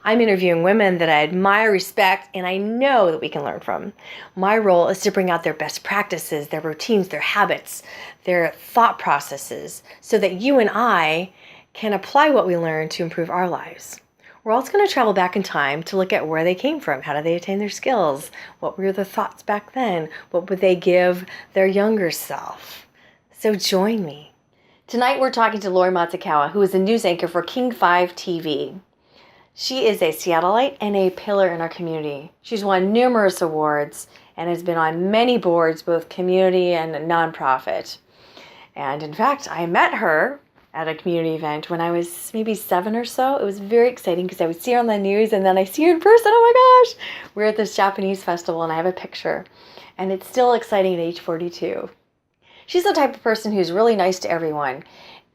I'm interviewing women that I admire, respect, and I know that we can learn from. My role is to bring out their best practices, their routines, their habits, their thought processes, so that you and I can apply what we learn to improve our lives. We're also going to travel back in time to look at where they came from. How did they attain their skills? What were their thoughts back then? What would they give their younger self? So join me. Tonight we're talking to Lori Matsukawa, who is a news anchor for King 5 TV. She is a Seattleite and a pillar in our community. She's won numerous awards and has been on many boards, both community and nonprofit. And in fact, I met her at a community event when I was maybe 7 or so. It was very exciting because I would see her on the news and then I see her in person. Oh my gosh! We're at this Japanese festival and I have a picture. And it's still exciting at age 42. She's the type of person who's really nice to everyone.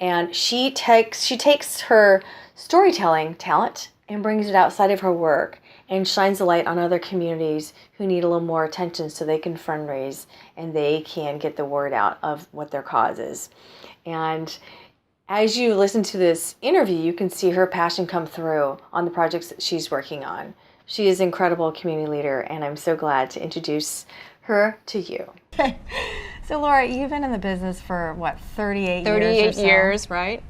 And she takes her storytelling talent and brings it outside of her work and shines a light on other communities who need a little more attention so they can fundraise and they can get the word out of what their cause is. And as you listen to this interview, you can see her passion come through on the projects that she's working on. She is an incredible community leader, and I'm so glad to introduce her to you. So, Laura, you've been in the business for, what, 38 years? 38 years, right?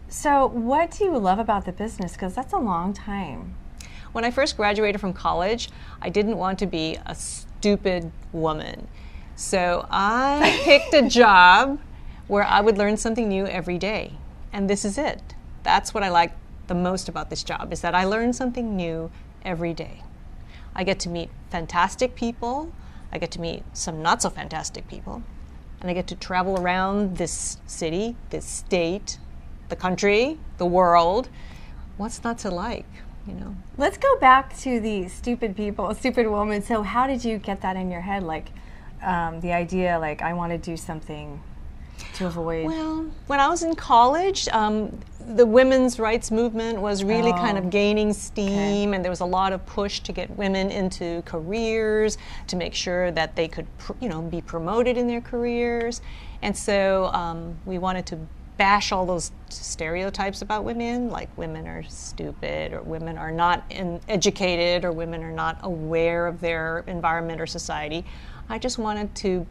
So what do you love about the business? Because that's a long time. When I first graduated from college, I didn't want to be a stupid woman. So I picked a job where I would learn something new every day. And this is it. That's what I like the most about this job, is that I learn something new every day. I get to meet fantastic people. I get to meet some not so fantastic people. And I get to travel around this city, this state, the country, the world. What's not to like, you know? Let's go back to the stupid people, stupid woman. So how did you get that in your head? Like the idea, like, I want to do something to avoid? Well, when I was in college, the women's rights movement was really kind of gaining steam, and there was a lot of push to get women into careers, to make sure that they could, be promoted in their careers. And so we wanted to bash all those stereotypes about women, like women are stupid, or women are not educated, or women are not aware of their environment or society. I just wanted to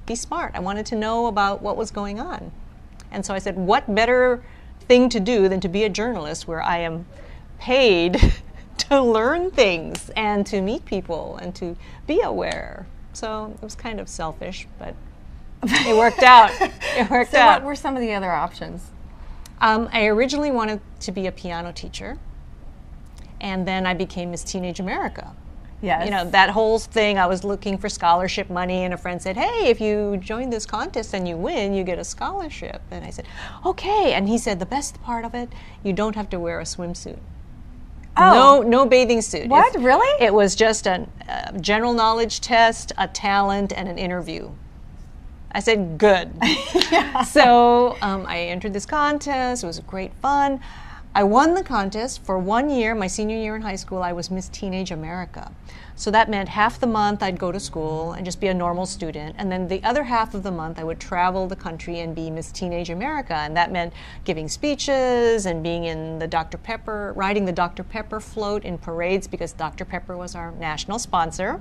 be smart. I wanted to know about what was going on. And so I said, what better thing to do than to be a journalist where I am paid to learn things and to meet people and to be aware. So it was kind of selfish, but it worked out. It worked out. What were some of the other options? I originally wanted to be a piano teacher, and then I became Miss Teenage America. Yes. You know, that whole thing, I was looking for scholarship money, and a friend said, hey, if you join this contest and you win, you get a scholarship. And I said, okay. And he said, the best part of it, you don't have to wear a swimsuit. Oh. No bathing suit. What, really? It was just a general knowledge test, a talent, and an interview. I said, good. Yeah. So I entered this contest. It was great fun. I won the contest. For 1 year, my senior year in high school, I was Miss Teenage America. So that meant half the month I'd go to school and just be a normal student. And then the other half of the month I would travel the country and be Miss Teenage America. And that meant giving speeches and being in the Dr. Pepper, riding the Dr. Pepper float in parades, because Dr. Pepper was our national sponsor.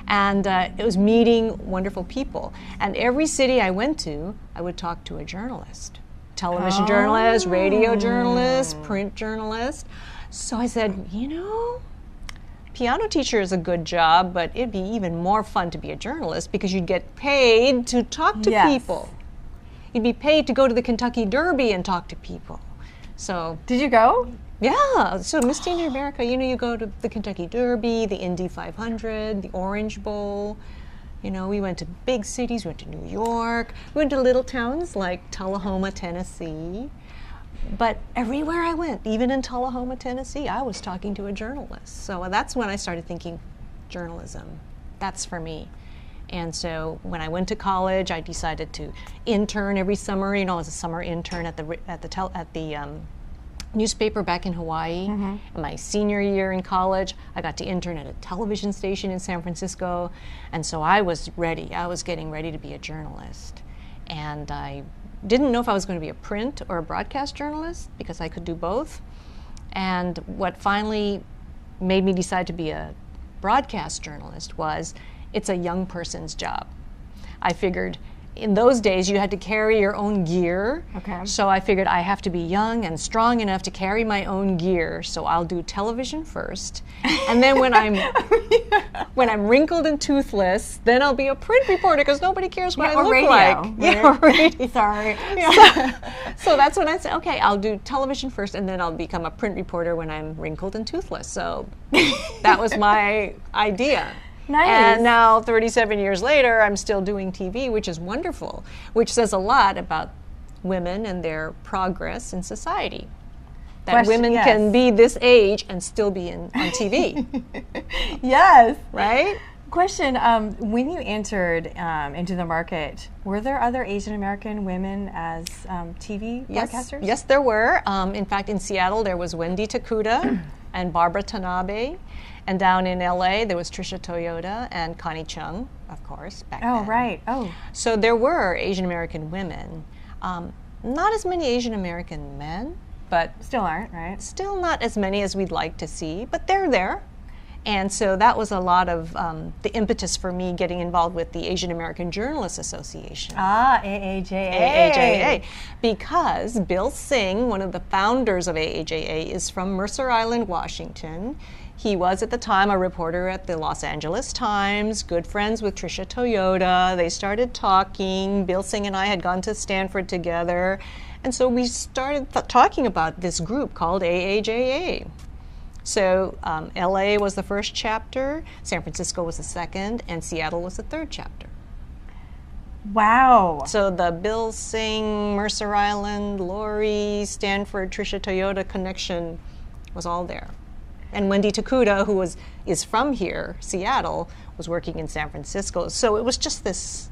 And it was meeting wonderful people. And every city I went to, I would talk to a journalist. Television journalist, radio journalist, print journalist. So I said, piano teacher is a good job, but it'd be even more fun to be a journalist because you'd get paid to talk to people. You'd be paid to go to the Kentucky Derby and talk to people. So did you go? Yeah. So Miss Teenage America, you go to the Kentucky Derby, the Indy 500, the Orange Bowl. We went to big cities. We went to New York. We went to little towns like Tullahoma, Tennessee. But everywhere I went, even in Tullahoma, Tennessee, I was talking to a journalist. So that's when I started thinking, journalism, that's for me. And so when I went to college, I decided to intern every summer. As a summer intern at the newspaper back in Hawaii. In my senior year in college, I got to intern at a television station in San Francisco, and so I was ready. I was getting ready to be a journalist. And I didn't know if I was going to be a print or a broadcast journalist, because I could do both. And what finally made me decide to be a broadcast journalist was it's a young person's job. I figured in those days you had to carry your own gear. Okay. So I figured I have to be young and strong enough to carry my own gear. So I'll do television first. And then when I'm wrinkled and toothless, then I'll be a print reporter because nobody cares what I look radio, like. right? Yeah, or radio. Sorry. So that's when I said, okay, I'll do television first and then I'll become a print reporter when I'm wrinkled and toothless. So that was my idea. Nice. And now, 37 years later, I'm still doing TV, which is wonderful, which says a lot about women and their progress in society. That women yes. can be this age and still be on TV, Yes. right? Question, when you entered into the market, were there other Asian American women as TV broadcasters? Yes, there were. In fact, in Seattle, there was Wendy Takuda and Barbara Tanabe. And down in LA, there was Trisha Toyota and Connie Chung, of course, back then. Oh, right. Oh. So there were Asian American women. Not as many Asian American men, but Still aren't, right? still not as many as we'd like to see, but they're there. And so that was a lot of the impetus for me getting involved with the Asian American Journalists Association. Ah, AAJA. AAJA. Because Bill Singh, one of the founders of AAJA, is from Mercer Island, Washington. He was at the time a reporter at the Los Angeles Times, good friends with Trisha Toyota. They started talking. Bill Singh and I had gone to Stanford together. And so we started talking about this group called AAJA. So LA was the first chapter, San Francisco was the second, and Seattle was the third chapter. Wow. So the Bill Singh, Mercer Island, Lori, Stanford, Trisha Toyota connection was all there. And Wendy Takuda, who is from here, Seattle, was working in San Francisco. So it was just this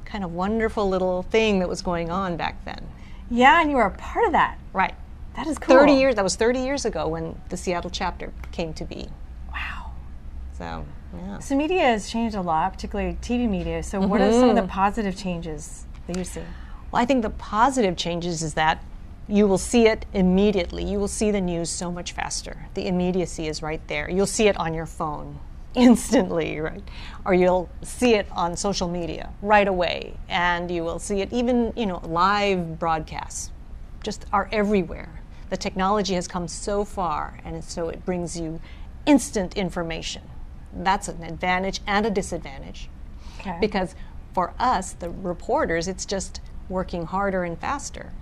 kind of wonderful little thing that was going on back then. Yeah, and you were a part of that. Right. That is cool. 30 years, that was 30 years ago when the Seattle chapter came to be. Wow. So, yeah. So media has changed a lot, particularly TV media. So what are some of the positive changes that you see? Well, I think the positive changes is that you will see it immediately. You will see the news so much faster. The immediacy is right there. You'll see it on your phone instantly, right? Or you'll see it on social media right away. And you will see it even, live broadcasts just are everywhere. The technology has come so far, and so it brings you instant information. That's an advantage and a disadvantage. Okay. Because for us, the reporters, it's just working harder and faster.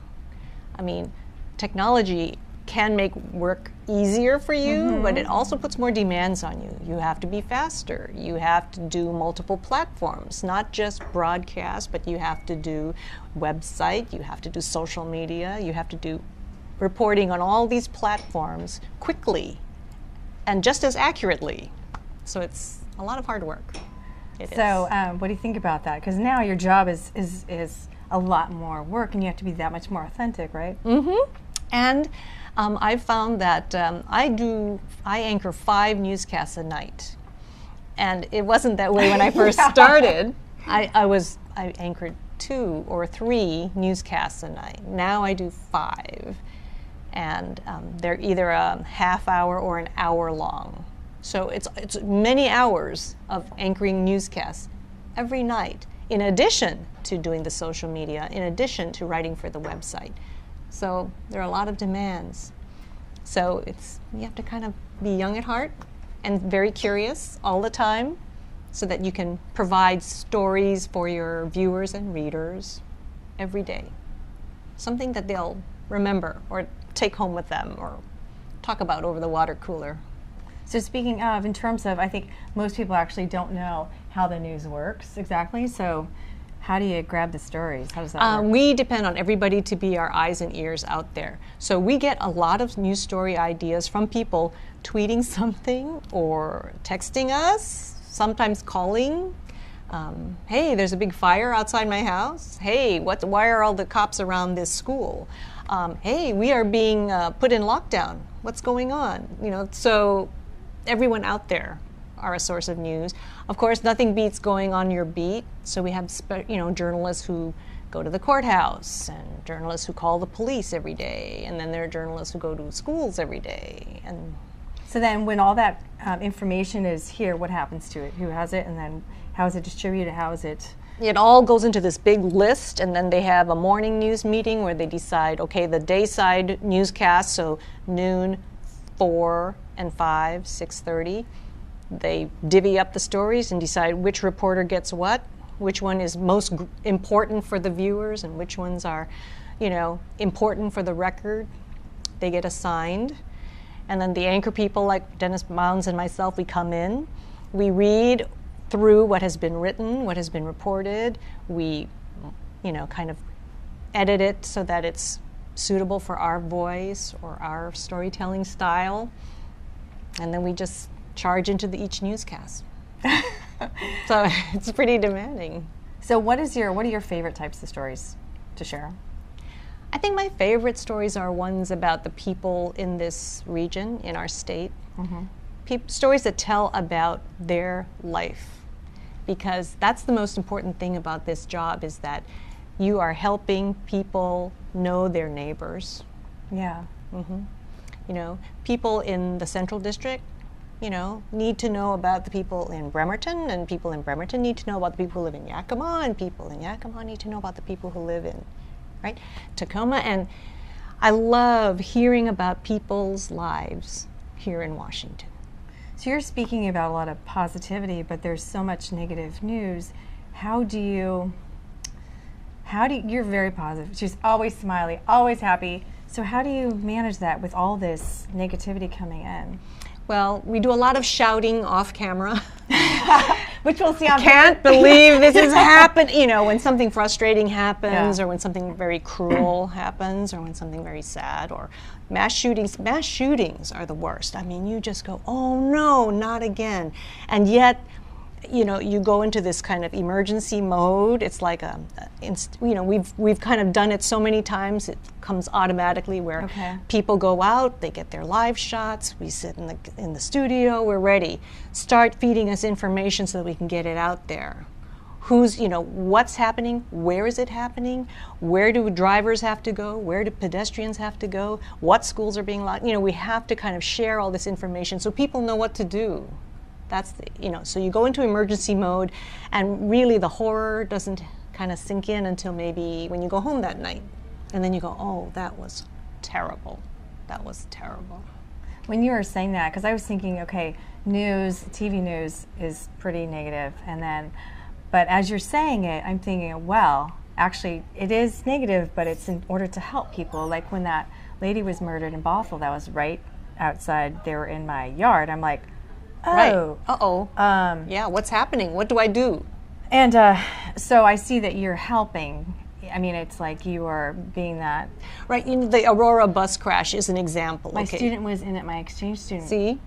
I mean, technology can make work easier for you, but it also puts more demands on you. You have to be faster. You have to do multiple platforms, not just broadcast, but you have to do website, you have to do social media, you have to do reporting on all these platforms quickly and just as accurately. So it's a lot of hard work. It So is. what do you think about that? Because now your job is a lot more work, and you have to be that much more authentic, right? And I've found that I anchor 5 newscasts a night. And it wasn't that way when I first started. I anchored 2 or 3 newscasts a night. Now I do 5. And they're either a half hour or an hour long. So it's many hours of anchoring newscasts every night, in addition to doing the social media, in addition to writing for the website. So there are a lot of demands. So you have to kind of be young at heart and very curious all the time so that you can provide stories for your viewers and readers every day. Something that they'll remember or take home with them or talk about over the water cooler. So speaking of, in terms of, I think most people actually don't know how the news works exactly. So how do you grab the stories? How does that work? We depend on everybody to be our eyes and ears out there. So we get a lot of news story ideas from people tweeting something or texting us, sometimes calling. Hey, there's a big fire outside my house. Hey, why are all the cops around this school? Hey, we are being put in lockdown. What's going on? So everyone out there are a source of news. Of course, nothing beats going on your beat. So we have journalists who go to the courthouse, and journalists who call the police every day, and then there are journalists who go to schools every day. And so then when all that information is here, what happens to it? Who has it, and then how is it distributed? How is it? It all goes into this big list, and then they have a morning news meeting where they decide, okay, the dayside newscast, so noon, 4 and 5, 6:30, they divvy up the stories and decide which reporter gets what, which one is most important for the viewers, and which ones are, important for the record. They get assigned. And then the anchor people, like Dennis Mounds and myself, we come in. We read through what has been written, what has been reported. We, kind of edit it so that it's suitable for our voice or our storytelling style. And then we just charge into each newscast. So it's pretty demanding. So what are your favorite types of stories to share? I think my favorite stories are ones about the people in this region, in our state. Stories that tell about their life, because that's the most important thing about this job, is that you are helping people know their neighbors. Yeah. People in the Central District, need to know about the people in Bremerton, and people in Bremerton need to know about the people who live in Yakima, and people in Yakima need to know about the people who live in Tacoma. And I love hearing about people's lives here in Washington. So you're speaking about a lot of positivity, but there's so much negative news. You're very positive. She's always smiley, always happy. So how do you manage that with all this negativity coming in? Well, we do a lot of shouting off camera. Which we'll see on Can't believe this has happened. When something frustrating happens, Yeah. or when something very cruel happens, or when something very sad, or mass shootings. Mass shootings are the worst. I mean, you just go, oh no, not again. And yet, you go into this kind of emergency mode. It's like we've kind of done it so many times, it comes automatically, where people go out, they get their live shots, we sit in the studio, we're ready. Start feeding us information so that we can get it out there. What's happening, where is it happening, where do drivers have to go, where do pedestrians have to go, what schools are being locked. We have to kind of share all this information so people know what to do. That's so you go into emergency mode, and really the horror doesn't kind of sink in until maybe when you go home that night. And then you go, oh, that was terrible. That was terrible. When you were saying that, because I was thinking, okay, TV news is pretty negative, but as you're saying it, I'm thinking, well, actually, it is negative, but it's in order to help people. Like when that lady was murdered in Bothell, that was right outside, they were in my yard. I'm like, oh. Right. Uh-oh. Yeah, what's happening? What do I do? And so I see that you're helping. I mean, it's like you are being that. Right, the Aurora bus crash is an example. My student was in it, my exchange student. See?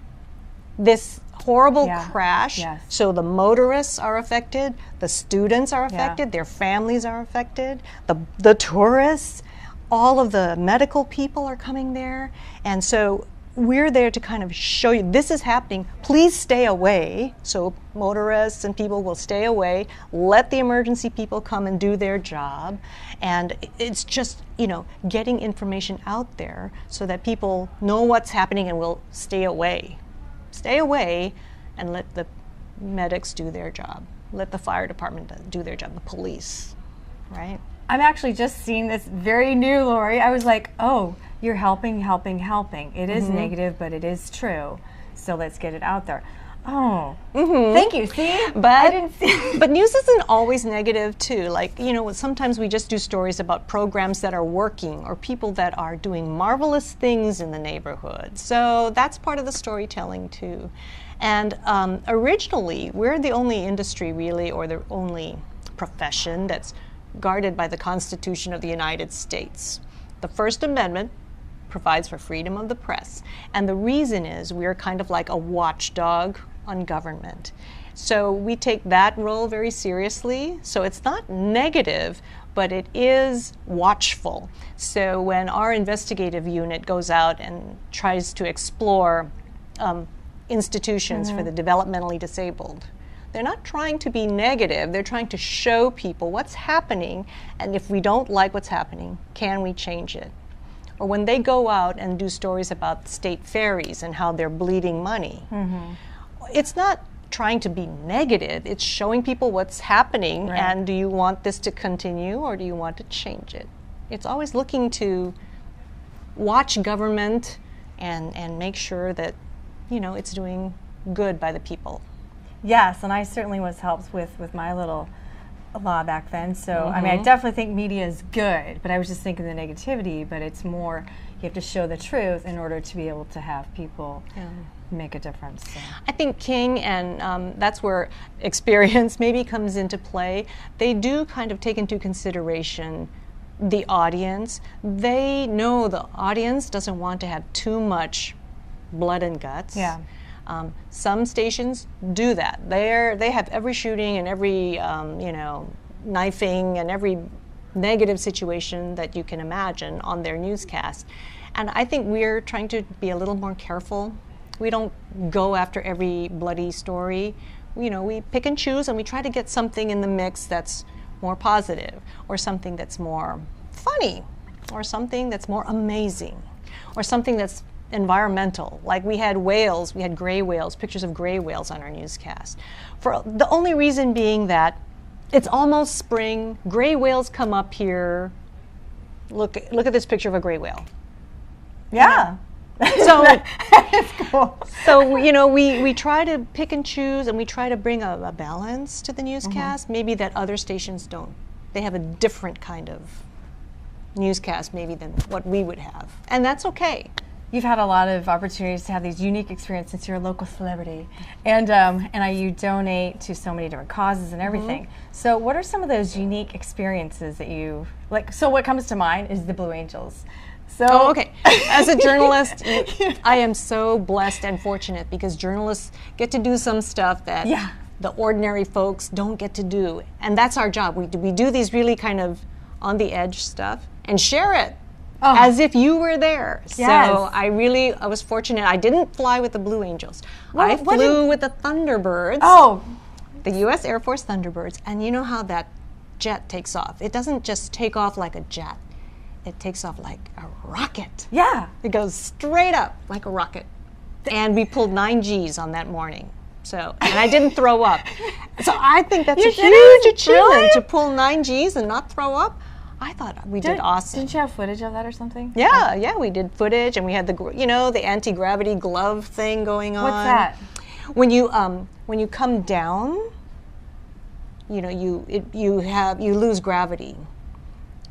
This horrible crash. Yes. So the motorists are affected, the students are affected, their families are affected, the tourists, all of the medical people are coming there. And so we're there to kind of show you this is happening. Please stay away. So motorists and people will stay away. Let the emergency people come and do their job. And it's just, getting information out there so that people know what's happening and will stay away. Stay away and let the medics do their job. Let the fire department do their job, the police, right? I'm actually just seeing this very new, Lori. I was like, oh, you're helping. It is negative, but it is true. So let's get it out there. Oh, thank you. See, but I didn't see. But news isn't always negative too. Like sometimes we just do stories about programs that are working or people that are doing marvelous things in the neighborhood. So that's part of the storytelling too. And originally, we're the only industry really, or the only profession that's guarded by the Constitution of the United States. The First Amendment provides for freedom of the press. And the reason is we're kind of like a watchdog on government. So we take that role very seriously. So it's not negative, but it is watchful. So when our investigative unit goes out and tries to explore institutions for the developmentally disabled, They're not trying to be negative. They're trying to show people what's happening, and if we don't like what's happening, can we change it? Or when they go out and do stories about state ferries and how they're bleeding money, it's not trying to be negative. It's showing people what's happening, and do you want this to continue or do you want to change it? It's always looking to watch government and make sure that, you know, it's doing good by the people. Yes, and I certainly was helped with my little law back then. So, I mean, I definitely think media is good, but I was just thinking the negativity, but it's more, you have to show the truth in order to be able to have people make a difference. So. I think King, and that's where experience maybe comes into play, they do kind of take into consideration the audience. They know the audience doesn't want to have too much blood and guts. Yeah. Some stations do that. They have every shooting and every knifing and every negative situation that you can imagine on their newscast. And I think we're trying to be a little more careful. We don't go after every bloody story. You know, we pick and choose, and we try to get something in the mix that's more positive, or something that's more funny, or something that's more amazing, or something that's environmental. Like we had whales, we had gray whales, pictures of gray whales on our newscast. For the only reason being that it's almost spring, gray whales come up here. Look at this picture of a gray whale. Yeah. So It's cool. So, you know, we try to pick and choose, and we try to bring a balance to the newscast, maybe that other stations don't. They have a different kind of newscast maybe than what we would have. And that's okay. You've had a lot of opportunities to have these unique experiences since you're a local celebrity, and you donate to so many different causes and everything. So, what are some of those unique experiences that you like? So, what comes to mind is the Blue Angels. So, okay. As a journalist, I am so blessed and fortunate because journalists get to do some stuff that the ordinary folks don't get to do, and that's our job. We do these really kind of on the edge stuff and share it. As if you were there. Yes. So I was fortunate. I didn't fly with the Blue Angels. I flew with the Thunderbirds. Oh. The U.S. Air Force Thunderbirds. And you know how that jet takes off. It doesn't just take off like a jet. It takes off like a rocket. Yeah. It goes straight up like a rocket. And we pulled 9 Gs on that morning. So, and I didn't throw up. So I think that's a huge achievement to pull 9 Gs and not throw up. I thought we did awesome. Didn't you have footage of that or something? Yeah, we did footage, and we had the anti-gravity glove thing going on. What's that? When you come down, you lose gravity.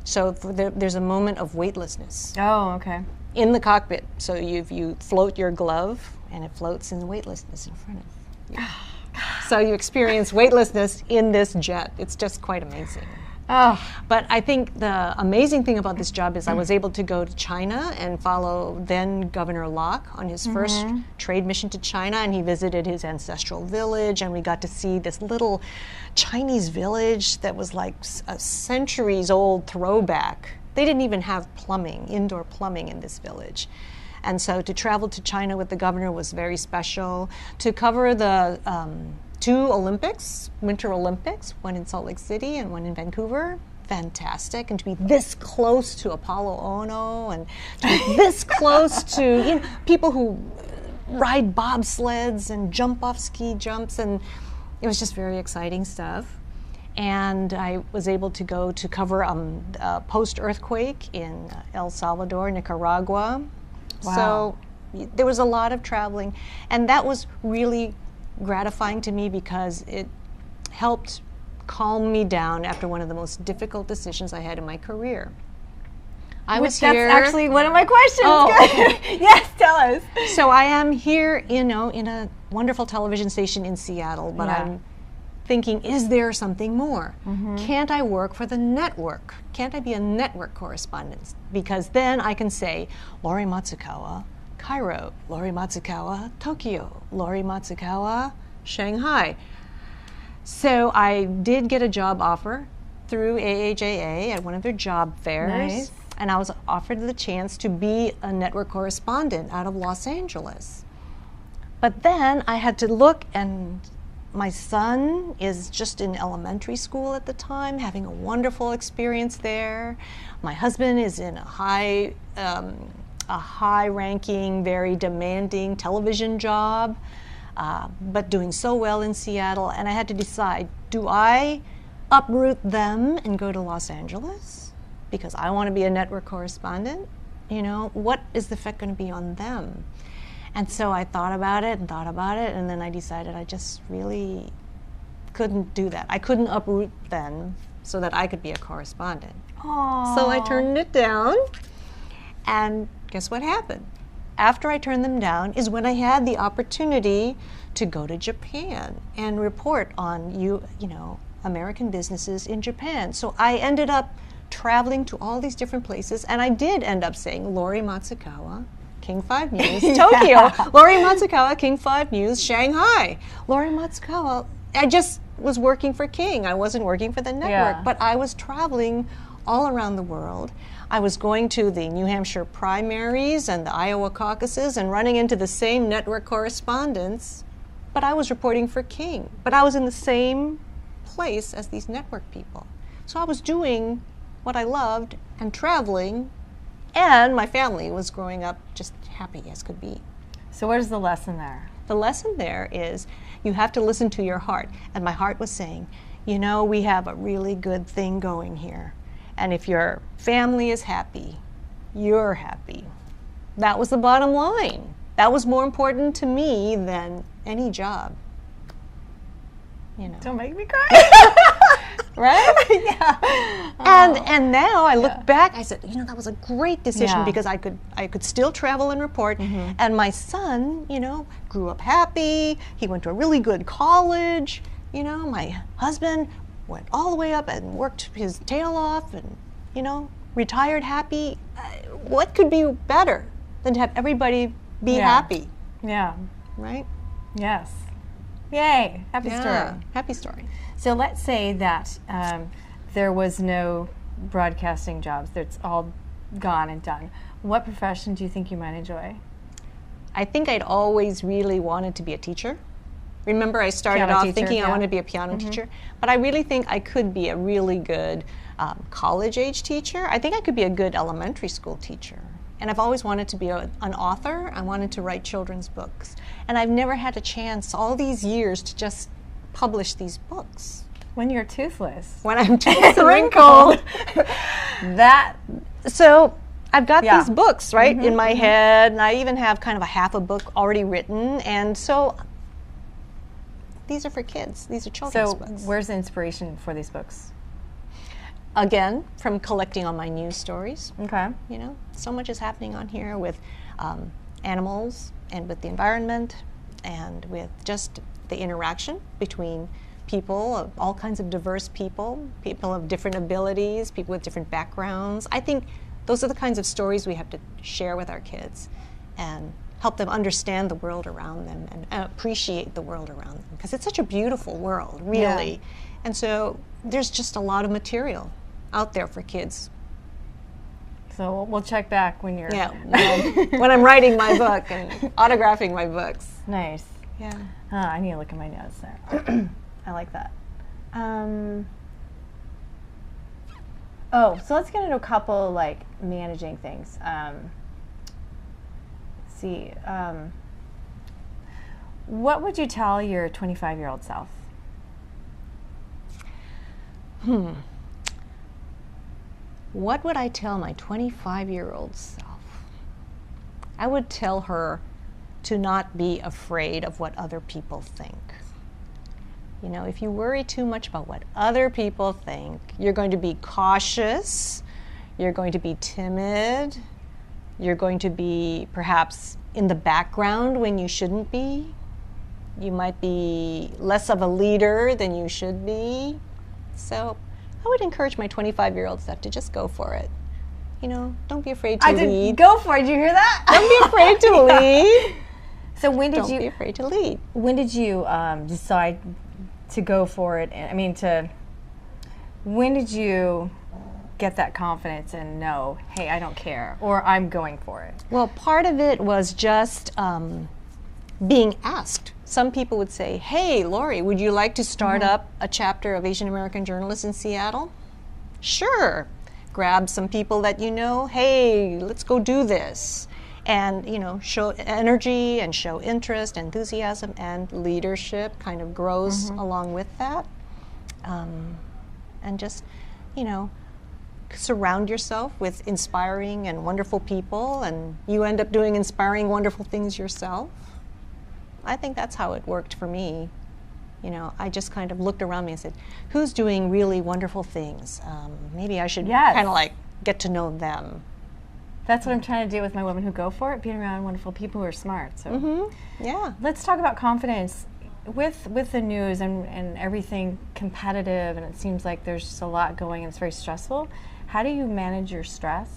So there's a moment of weightlessness. Oh, okay. In the cockpit. So you float your glove, and it floats in weightlessness in front of you. So you experience weightlessness in this jet. It's just quite amazing. Oh. But I think the amazing thing about this job is I was able to go to China and follow then Governor Locke on his first trade mission to China, and he visited his ancestral village, and we got to see this little Chinese village that was like a centuries-old throwback. They didn't even have plumbing, indoor plumbing in this village. And so to travel to China with the governor was very special. To cover the 2 Olympics, Winter Olympics, one in Salt Lake City and one in Vancouver, fantastic. And to be this close to Apollo Ono, and to be this close to people who ride bobsleds and jump off ski jumps, and it was just very exciting stuff. And I was able to go to cover a post-earthquake in El Salvador, Nicaragua. Wow. So there was a lot of traveling, and that was really gratifying to me because it helped calm me down after one of the most difficult decisions I had in my career. That's actually one of my questions. Oh, okay. Yes, tell us. So I am here, in a wonderful television station in Seattle, but I'm thinking, is there something more? Can't I work for the network? Can't I be a network correspondent? Because then I can say, Lori Matsukawa, Cairo, Lori Matsukawa, Tokyo, Lori Matsukawa, Shanghai. So I did get a job offer through AAJA at one of their job fairs. Nice. And I was offered the chance to be a network correspondent out of Los Angeles. But then I had to look and my son is just in elementary school at the time, having a wonderful experience there. My husband is in a high-ranking, very demanding television job, but doing so well in Seattle. And I had to decide, do I uproot them and go to Los Angeles because I want to be a network correspondent? You know, what is the effect going to be on them? And so I thought about it, and then I decided I just really couldn't do that. I couldn't uproot them so that I could be a correspondent. Aww. So I turned it down, and guess what happened? After I turned them down is when I had the opportunity to go to Japan and report on American businesses in Japan. So I ended up traveling to all these different places, and I did end up saying Lori Matsukawa, King 5 News, Tokyo, Lori Matsukawa, King 5 News, Shanghai. Lori Matsukawa, I just was working for King. I wasn't working for the network, but I was traveling all around the world. I was going to the New Hampshire primaries and the Iowa caucuses and running into the same network correspondents, but I was reporting for King. But I was in the same place as these network people. So I was doing what I loved and traveling, and my family was growing up just happy as could be. So what is the lesson there? The lesson there is you have to listen to your heart. And my heart was saying, you know, we have a really good thing going here. And if your family is happy, you're happy. That was the bottom line. That was more important to me than any job. You know. Don't make me cry. Right? Yeah. And now I look back, I said, you know, that was a great decision because I could still travel and report. And my son, you know, grew up happy. He went to a really good college. You know, my husband went all the way up and worked his tail off and, you know, retired happy. What could be better than to have everybody be happy? Yeah. Right? Yes. Yay. Happy story. Happy story. So let's say that there was no broadcasting jobs. That's all gone and done. What profession do you think you might enjoy? I think I'd always really wanted to be a teacher. Remember, I started off thinking I wanted to be a piano teacher, but I really think I could be a really good college-age teacher. I think I could be a good elementary school teacher. And I've always wanted to be an author. I wanted to write children's books. And I've never had a chance all these years to just publish these books. When you're toothless. When I'm toothless and wrinkled. So I've got these books, right, in my head, and I even have kind of a half a book already written. And so these are for kids. These are children's books. So where's the inspiration for these books? Again, from collecting all my news stories. Okay. You know, so much is happening on here with animals and with the environment and with just the interaction between people, of all kinds of diverse people, people of different abilities, people with different backgrounds. I think those are the kinds of stories we have to share with our kids and help them understand the world around them and appreciate the world around them, because it's such a beautiful world, really. And so there's just a lot of material out there for kids. So we'll check back when you're... Yeah, when I'm writing my book and autographing my books. Nice. Yeah. I need to look at my notes there. I like that. So let's get into a couple, like, managing things. What would you tell your 25-year-old self? What would I tell my 25-year-old self? I would tell her to not be afraid of what other people think. You know, if you worry too much about what other people think, you're going to be cautious, you're going to be timid, you're going to be perhaps in the background when you shouldn't be. You might be less of a leader than you should be. So I would encourage my 25-year-old self to just go for it. You know, don't be afraid to lead. Go for it. Did you hear that? Don't be afraid to lead. So when did Don't be afraid to lead. When did you decide to go for it? I mean, when did you get that confidence and know, hey, I don't care, or I'm going for it? Well, part of it was just being asked some people would say, hey, Lori, would you like to start up a chapter of Asian American journalists in Seattle? Sure. Grab some people that you know, hey, let's go do this. And, you know, show energy and show interest, enthusiasm, and leadership kind of grows along with that. And just, you know, surround yourself with inspiring and wonderful people, and you end up doing inspiring, wonderful things yourself. I think that's how it worked for me. You know, I just kind of looked around me and said, who's doing really wonderful things? Maybe I should kind of like get to know them. That's what I'm trying to do with my Women Who Go For It, being around wonderful people who are smart. So Yeah. let's talk about confidence. With the news and everything competitive, and it seems like there's just a lot going and it's very stressful, how do you manage your stress?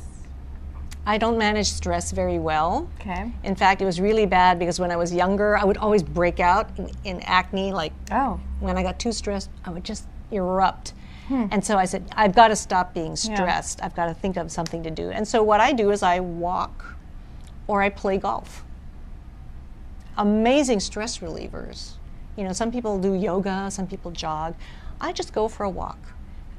I don't manage stress very well. Okay. In fact, it was really bad because when I was younger, I would always break out in acne. Like, when I got too stressed, I would just erupt. And so I said, I've got to stop being stressed. I've got to think of something to do. And so what I do is I walk or I play golf. Amazing stress relievers. You know, some people do yoga, some people jog. I just go for a walk.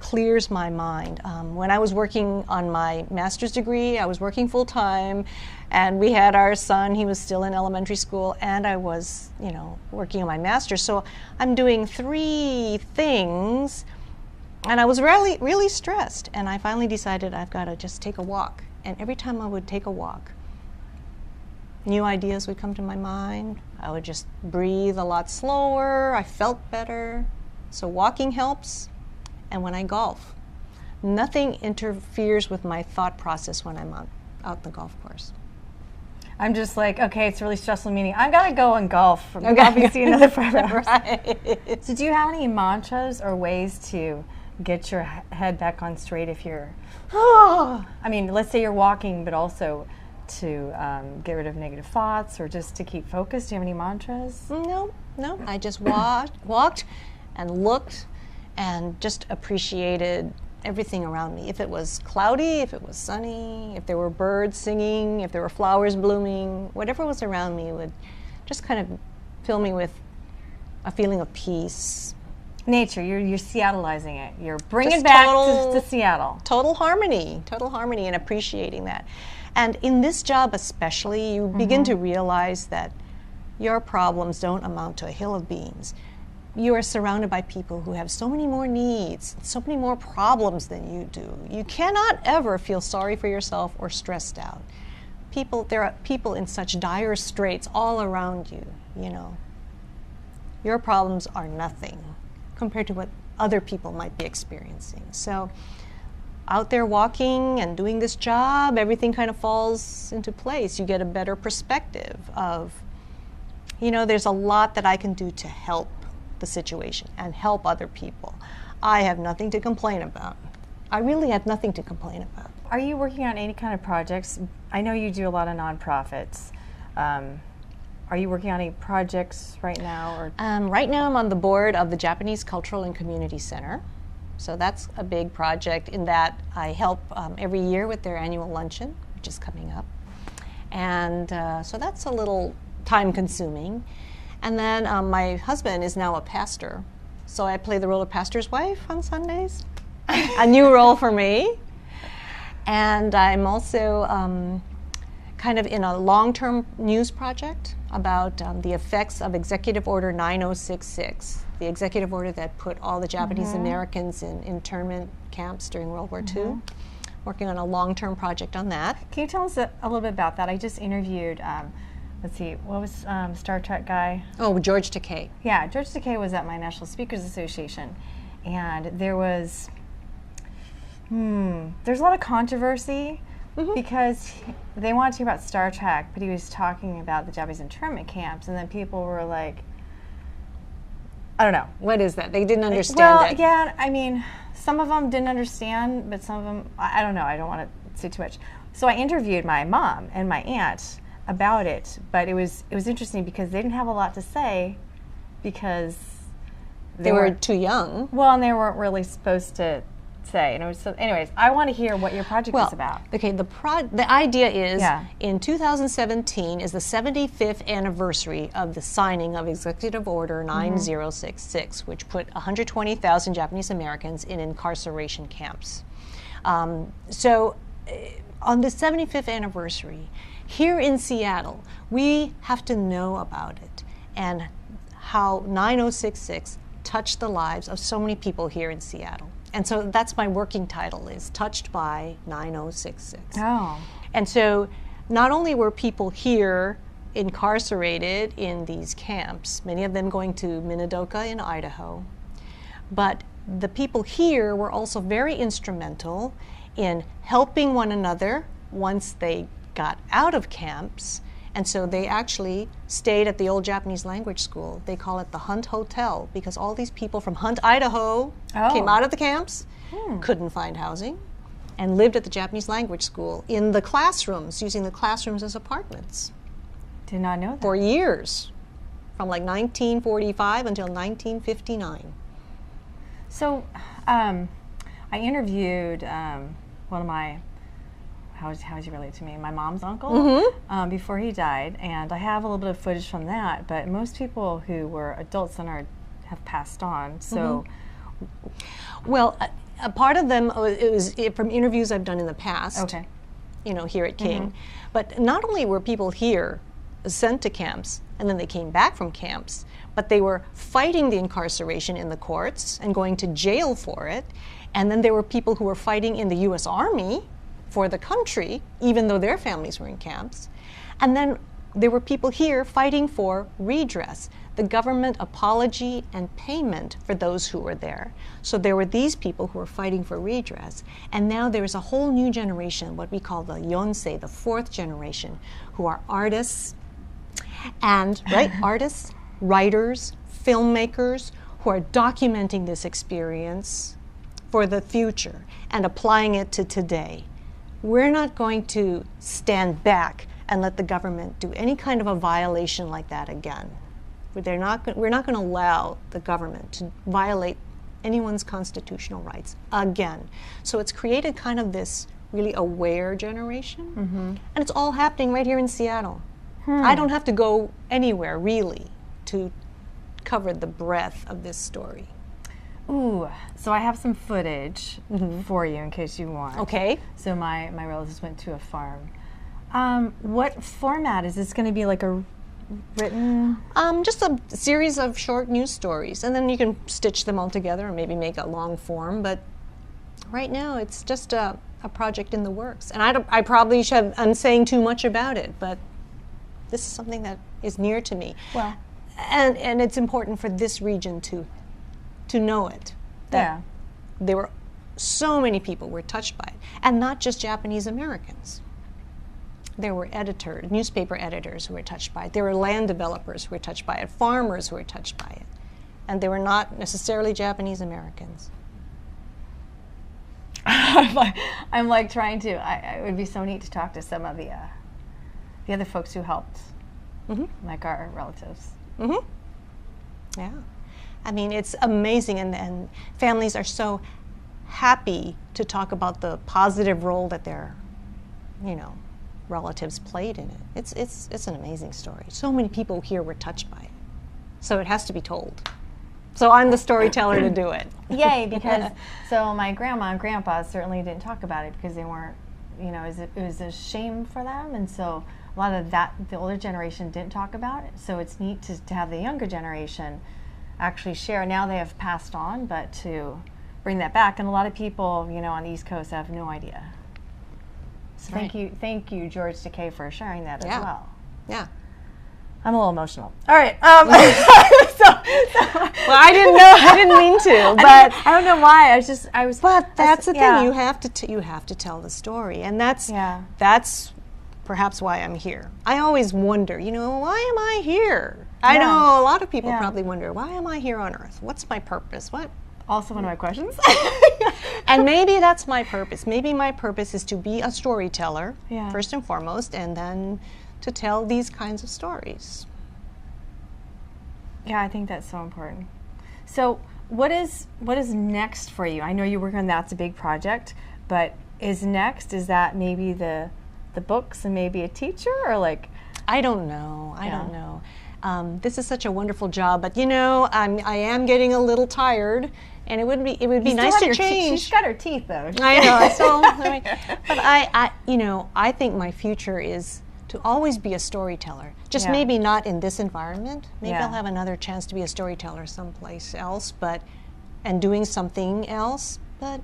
Clears my mind. When I was working on my master's degree, I was working full time, and we had our son. He was still in elementary school, and I was, you know, working on my master's. So I'm doing 3 things, and I was really stressed. And I finally decided I've got to just take a walk. And every time I would take a walk, new ideas would come to my mind. I would just breathe a lot slower. I felt better. So walking helps. And when I golf, nothing interferes with my thought process when I'm out the golf course. I'm just like, okay, it's a really stressful meeting. I gotta go and golf. I'll be seeing another 5 hours. Right. So do you have any mantras or ways to get your head back on straight if you're, I mean, let's say you're walking, but also to get rid of negative thoughts or just to keep focused? Do you have any mantras? No. I just walked and looked and just appreciated everything around me. If it was cloudy, if it was sunny, if there were birds singing, if there were flowers blooming, whatever was around me would just kind of fill me with a feeling of peace. Nature, you're Seattleizing it. You're bringing Just back to Seattle. Total harmony and appreciating that. And in this job especially, you begin to realize that your problems don't amount to a hill of beans. You are surrounded by people who have so many more needs, so many more problems than you do. You cannot ever feel sorry for yourself or stressed out. There are people in such dire straits all around you, you know. Your problems are nothing compared to what other people might be experiencing. So out there walking and doing this job, everything kind of falls into place. You get a better perspective of, you know, there's a lot that I can do to help the situation and help other people. I have nothing to complain about. I really have nothing to complain about. Are you working on any kind of projects? I know you do a lot of nonprofits. Are you working on any projects right now? Or? Right now I'm on the board of the Japanese Cultural and Community Center. So that's a big project in that I help every year with their annual luncheon, which is coming up. And so that's a little time consuming. And then my husband is now a pastor. So I play the role of pastor's wife on Sundays. A new role for me. And I'm also kind of in a long-term news project about the effects of Executive Order 9066, the executive order that put all the Japanese Americans in internment camps during World War II. Working on a long-term project on that. Can you tell us a little bit about that? I just interviewed, let's see, what was Star Trek guy? Oh, George Takei. Yeah, George Takei was at my National Speakers Association, and there was, there's a lot of controversy because they wanted to hear about Star Trek, but he was talking about the Japanese internment camps, and then people were like, I don't know. What is that? They didn't understand well, it. yeah, I mean, some of them didn't understand, but some of them, I don't know, I don't want to say too much. So I interviewed my mom and my aunt about it, but it was interesting because they didn't have a lot to say because they were too young. Well, and they weren't really supposed to say. And it was so, anyways, I want to hear what your project is about. Okay, the idea is Yeah. in 2017 is the 75th anniversary of the signing of Executive Order 9066, which put 120,000 Japanese Americans in incarceration camps. So on the 75th anniversary, here in Seattle, we have to know about it and how 9066 touched the lives of so many people here in Seattle. And so that's my working title, is Touched by 9066. Oh. And so not only were people here incarcerated in these camps, many of them going to Minidoka in Idaho, but the people here were also very instrumental in helping one another once they got out of camps. And so they actually stayed at the old Japanese language school. They call it the Hunt Hotel, because all these people from Hunt, Idaho came out of the camps, couldn't find housing, and lived at the Japanese language school in the classrooms, using the classrooms as apartments. Did not know that. For years, from like 1945 until 1959. So I interviewed one of my, how is he related to me? My mom's uncle, before he died, and I have a little bit of footage from that. But most people who were adults and have passed on. So, well, a part of them it was from interviews I've done in the past. Okay. You know, here at King, but not only were people here sent to camps and then they came back from camps, but they were fighting the incarceration in the courts and going to jail for it. And then there were people who were fighting in the U.S. Army for the country, even though their families were in camps. And then there were people here fighting for redress, the government apology and payment for those who were there. So there were these people who were fighting for redress. And now there is a whole new generation, what we call the Yonsei, the fourth generation, who are artists and, artists, writers, filmmakers, who are documenting this experience for the future and applying it to today. We're not going to stand back and let the government do any kind of a violation like that again. We're not going to allow the government to violate anyone's constitutional rights again. So it's created kind of this really aware generation, and it's all happening right here in Seattle. I don't have to go anywhere really to cover the breadth of this story. Ooh, so I have some footage for you in case you want. Okay. So my relatives went to a farm. What format is this going to be, like a written? Just a series of short news stories, and then you can stitch them all together and maybe make a long form. But right now, it's just a project in the works, and I probably I'm saying too much about it, but this is something that is near to me. Well, and it's important for this region to know it. That there were so many people were touched by it, and not just Japanese Americans. There were newspaper editors who were touched by it. There were land developers who were touched by it, farmers who were touched by it. And they were not necessarily Japanese Americans. I'm like trying to, it would be so neat to talk to some of the other folks who helped, like our relatives. Yeah. I mean, it's amazing, and families are so happy to talk about the positive role that their, relatives played in it. It's an amazing story. So many people here were touched by it. So it has to be told. So I'm the storyteller to do it. Yay, because so my grandma and grandpa certainly didn't talk about it because they weren't, it was a shame for them, and so a lot of that, the older generation didn't talk about it. So it's neat to have the younger generation actually share. Now they have passed on, but to bring that back, and a lot of people, on the East Coast have no idea. So thank you, George Takei, for sharing that as well. Yeah. I'm a little emotional. All right. Well, I didn't mean to, but I don't know why. But that's the thing. You have to tell the story, and that's perhaps why I'm here. I always wonder, why am I here? I know a lot of people probably wonder, why am I here on Earth? What's my purpose? What? Also one of my questions. And maybe that's my purpose. Maybe my purpose is to be a storyteller, first and foremost, and then to tell these kinds of stories. Yeah, I think that's so important. So what is next for you? I know you're working on That's a Big Project, but is that maybe the books and maybe a teacher, or like? I don't know. I don't know. This is such a wonderful job, but you know, I am getting a little tired, and it would be nice to change. She's got her teeth though. I know. So, but I think my future is to always be a storyteller. Just maybe not in this environment. Maybe I'll have another chance to be a storyteller someplace else, and doing something else. But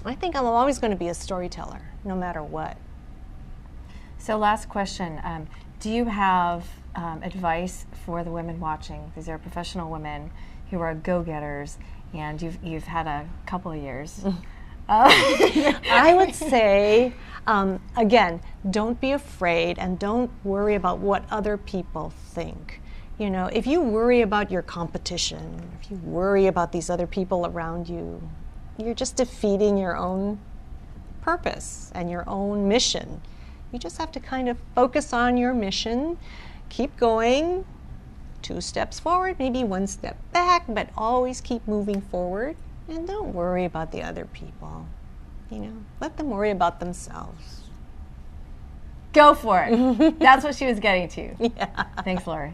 I think I'm always going to be a storyteller, no matter what. So last question, do you have advice for the women watching? These are professional women who are go-getters, and you've had a couple of years. I would say, again, don't be afraid and don't worry about what other people think. You know, if you worry about your competition, if you worry about these other people around you, you're just defeating your own purpose and your own mission. You just have to kind of focus on your mission, keep going, 2 steps forward, maybe 1 step back, but always keep moving forward, and don't worry about the other people. You know, let them worry about themselves. Go for it. That's what she was getting to. Yeah. Thanks, Lori.